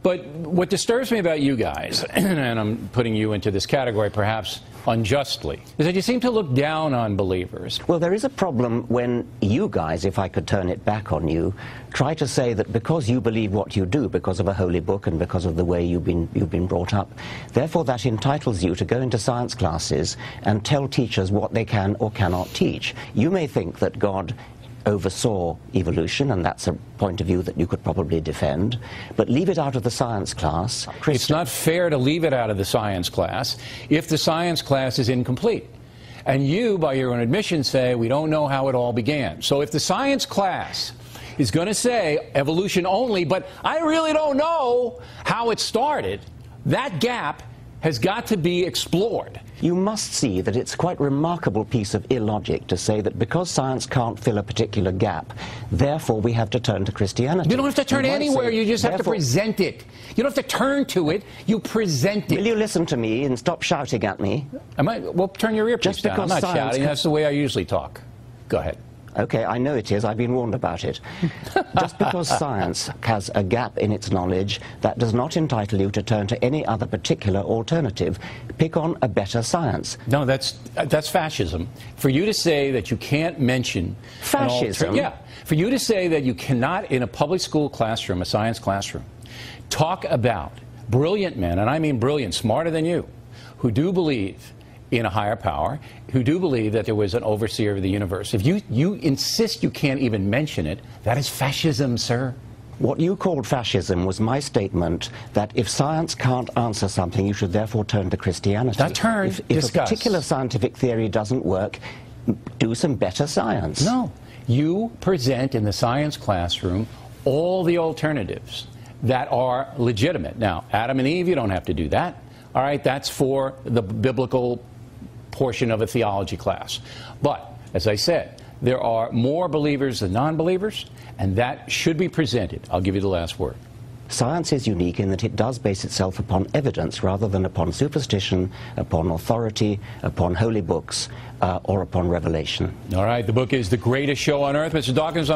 But what disturbs me about you guys, and I'm putting you into this category perhaps unjustly, is that you seem to look down on believers. Well, there is a problem when you guys, if I could turn it back on you, try to say that because you believe what you do, because of a holy book and because of the way you've been brought up, therefore that entitles you to go into science classes and tell teachers what they can or cannot teach. You may think that God oversaw evolution, and that's a point of view that you could probably defend, but leave it out of the science class. It's not fair to leave it out of the science class if the science class is incomplete. And you, by your own admission, say we don't know how it all began. So if the science class is going to say evolution only, but I really don't know how it started, that gap has got to be explored. You must see that it's quite a remarkable piece of illogic to say that because science can't fill a particular gap, therefore we have to turn to Christianity. You don't have to turn anywhere, you just have to present it. You don't have to turn to it, you present it. Will you listen to me and stop shouting at me? Well, turn your earpiece down. I'm not shouting, that's the way I usually talk. Go ahead. Okay, I know it is. I've been warned about it. Just because science has a gap in its knowledge, that does not entitle you to turn to any other particular alternative. Pick on a better science. No, that's fascism. For you to say that you can't mention fascism? Yeah. For you to say that you cannot, in a public school classroom, a science classroom, talk about brilliant men, and I mean brilliant, smarter than you, who do believe in a higher power, who do believe that there was an overseer of the universe. If you insist you can't even mention it, that is fascism, sir. What you called fascism was my statement that if science can't answer something, you should therefore turn to Christianity. Not turn, if a particular scientific theory doesn't work, do some better science. No. You present in the science classroom all the alternatives that are legitimate. Now, Adam and Eve, you don't have to do that. All right, that's for the biblical portion of a theology class. But, as I said, there are more believers than non-believers, and that should be presented. I'll give you the last word. Science is unique in that it does base itself upon evidence rather than upon superstition, upon authority, upon holy books, or upon revelation. All right, the book is The Greatest Show on Earth. Mr. Dawkins,